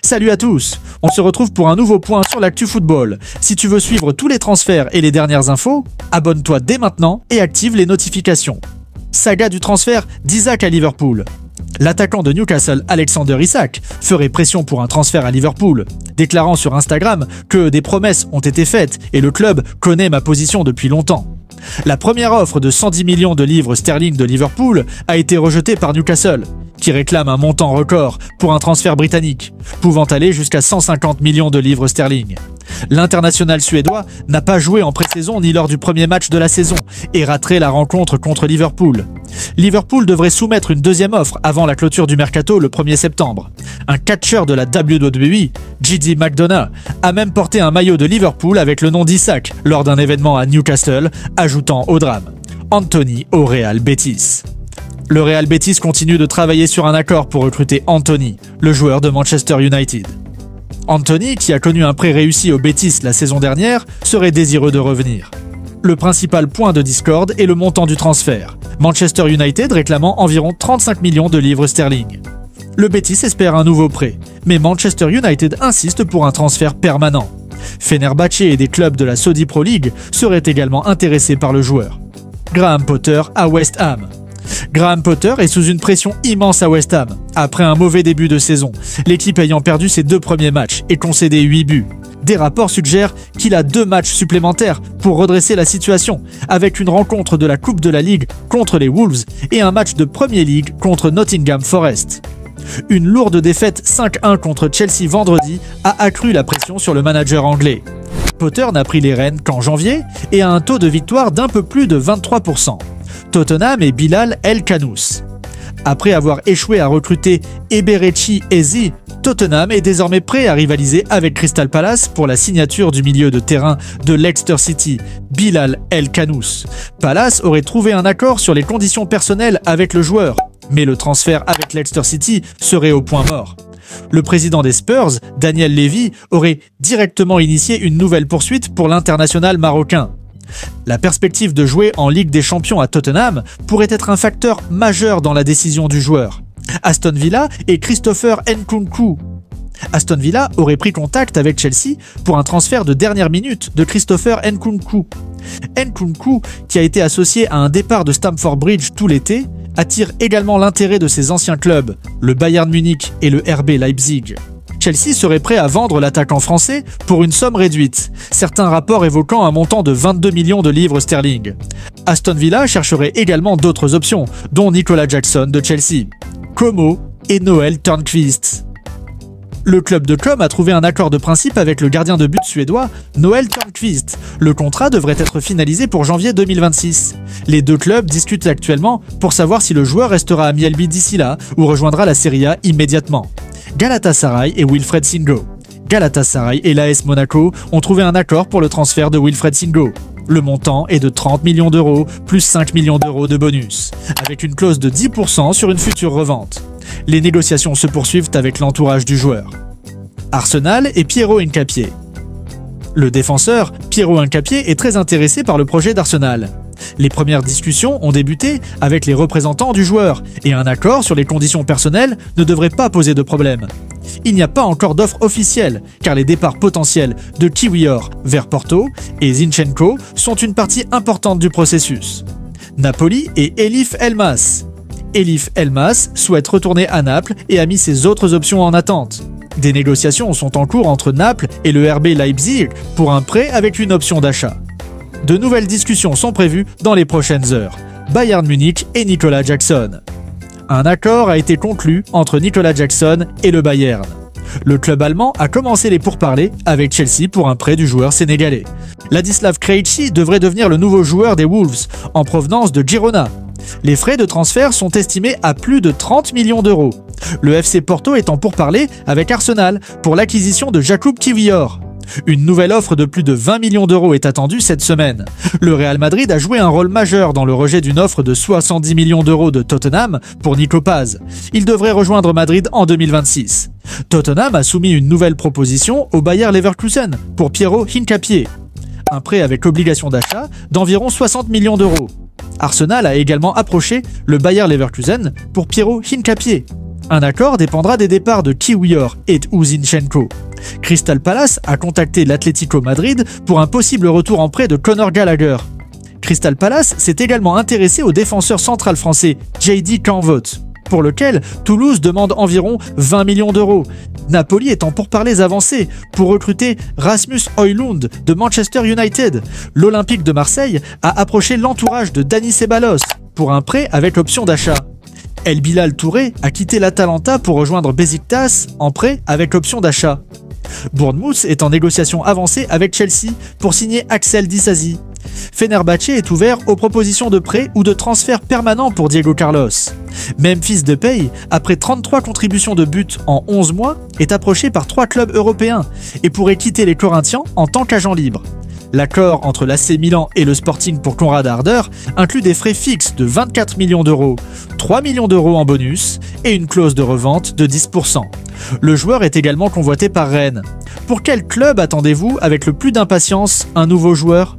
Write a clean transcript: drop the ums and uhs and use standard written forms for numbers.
Salut à tous! On se retrouve pour un nouveau point sur l'actu football. Si tu veux suivre tous les transferts et les dernières infos, abonne-toi dès maintenant et active les notifications. Saga du transfert d'Isak à Liverpool. L'attaquant de Newcastle, Alexander Isak, ferait pression pour un transfert à Liverpool, déclarant sur Instagram que des promesses ont été faites et le club connaît ma position depuis longtemps. La première offre de 110 millions de livres sterling de Liverpool a été rejetée par Newcastle, qui réclame un montant record pour un transfert britannique, pouvant aller jusqu'à 150 millions de livres sterling. L'international suédois n'a pas joué en pré-saison ni lors du premier match de la saison et raterait la rencontre contre Liverpool. Liverpool devrait soumettre une deuxième offre avant la clôture du mercato le 1er septembre. Un catcheur de la WWE, J.D. McDonough, a même porté un maillot de Liverpool avec le nom d'Isak lors d'un événement à Newcastle, ajoutant au drame « Anthony au Real Betis ». Le Real Betis continue de travailler sur un accord pour recruter Anthony, le joueur de Manchester United. Anthony, qui a connu un prêt réussi au Betis la saison dernière, serait désireux de revenir. Le principal point de discorde est le montant du transfert, Manchester United réclamant environ 35 millions de livres sterling. Le Betis espère un nouveau prêt, mais Manchester United insiste pour un transfert permanent. Fenerbahçe et des clubs de la Saudi Pro League seraient également intéressés par le joueur. Graham Potter à West Ham. Graham Potter est sous une pression immense à West Ham, après un mauvais début de saison, l'équipe ayant perdu ses 2 premiers matchs et concédé 8 buts. Des rapports suggèrent qu'il a 2 matchs supplémentaires pour redresser la situation, avec une rencontre de la Coupe de la Ligue contre les Wolves et un match de Premier League contre Nottingham Forest. Une lourde défaite 5-1 contre Chelsea vendredi a accru la pression sur le manager anglais. Potter n'a pris les rênes qu'en janvier et a un taux de victoire d'un peu plus de 23%. Tottenham et Bilal El Khanous. Après avoir échoué à recruter Eberechi Eze, Tottenham est désormais prêt à rivaliser avec Crystal Palace pour la signature du milieu de terrain de Leicester City, Bilal El Khanous. Palace aurait trouvé un accord sur les conditions personnelles avec le joueur, mais le transfert avec Leicester City serait au point mort. Le président des Spurs, Daniel Levy, aurait directement initié une nouvelle poursuite pour l'international marocain. La perspective de jouer en Ligue des Champions à Tottenham pourrait être un facteur majeur dans la décision du joueur. Aston Villa et Christopher Nkunku. Aston Villa aurait pris contact avec Chelsea pour un transfert de dernière minute de Christopher Nkunku. Nkunku, qui a été associé à un départ de Stamford Bridge tout l'été, attire également l'intérêt de ses anciens clubs, le Bayern Munich et le RB Leipzig. Chelsea serait prêt à vendre l'attaquant français pour une somme réduite, certains rapports évoquant un montant de 22 millions de livres sterling. Aston Villa chercherait également d'autres options, dont Nicolas Jackson de Chelsea, Como et Noel Törnqvist. Le club de Com a trouvé un accord de principe avec le gardien de but suédois, Noel Törnqvist. Le contrat devrait être finalisé pour janvier 2026. Les 2 clubs discutent actuellement pour savoir si le joueur restera à Mjällby d'ici là ou rejoindra la Serie A immédiatement. Galatasaray et Wilfred Singo. Galatasaray et l'AS Monaco ont trouvé un accord pour le transfert de Wilfred Singo. Le montant est de 30 millions d'euros plus 5 millions d'euros de bonus, avec une clause de 10% sur une future revente. Les négociations se poursuivent avec l'entourage du joueur. Arsenal et Piero Hincapié. Le défenseur, Piero Hincapié, est très intéressé par le projet d'Arsenal. Les premières discussions ont débuté avec les représentants du joueur et un accord sur les conditions personnelles ne devrait pas poser de problème. Il n'y a pas encore d'offre officielle car les départs potentiels de Kiwior vers Porto et Zinchenko sont une partie importante du processus. Napoli et Elif Elmas. Elif Elmas souhaite retourner à Naples et a mis ses autres options en attente. Des négociations sont en cours entre Naples et le RB Leipzig pour un prêt avec une option d'achat. De nouvelles discussions sont prévues dans les prochaines heures. Bayern Munich et Nicolas Jackson. Un accord a été conclu entre Nicolas Jackson et le Bayern. Le club allemand a commencé les pourparlers avec Chelsea pour un prêt du joueur sénégalais. Ladislav Krejci devrait devenir le nouveau joueur des Wolves, en provenance de Girona. Les frais de transfert sont estimés à plus de 30 millions d'euros. Le FC Porto est en pourparlers avec Arsenal pour l'acquisition de Jakub Kiwior. Une nouvelle offre de plus de 20 millions d'euros est attendue cette semaine. Le Real Madrid a joué un rôle majeur dans le rejet d'une offre de 70 millions d'euros de Tottenham pour Nico Paz. Il devrait rejoindre Madrid en 2026. Tottenham a soumis une nouvelle proposition au Bayer Leverkusen pour Piero Hincapié. Un prêt avec obligation d'achat d'environ 60 millions d'euros. Arsenal a également approché le Bayer Leverkusen pour Piero Hincapié. Un accord dépendra des départs de Kiwior et Uzinchenko. Crystal Palace a contacté l'Atlético Madrid pour un possible retour en prêt de Conor Gallagher. Crystal Palace s'est également intéressé au défenseur central français JD Canvote, pour lequel Toulouse demande environ 20 millions d'euros. Napoli est en pourparlers avancés pour recruter Rasmus Højlund de Manchester United. L'Olympique de Marseille a approché l'entourage de Dani Ceballos pour un prêt avec option d'achat. El Bilal Touré a quitté l'Atalanta pour rejoindre Besiktas en prêt avec option d'achat. Bournemouth est en négociation avancée avec Chelsea pour signer Axel Disasi. Fenerbahçe est ouvert aux propositions de prêt ou de transfert permanent pour Diego Carlos. Memphis Depay, après 33 contributions de but en 11 mois, est approché par 3 clubs européens et pourrait quitter les Corinthians en tant qu'agent libre. L'accord entre l'AC Milan et le Sporting pour Konrad Harder inclut des frais fixes de 24 millions d'euros, 3 millions d'euros en bonus et une clause de revente de 10%. Le joueur est également convoité par Rennes. Pour quel club attendez-vous avec le plus d'impatience un nouveau joueur ?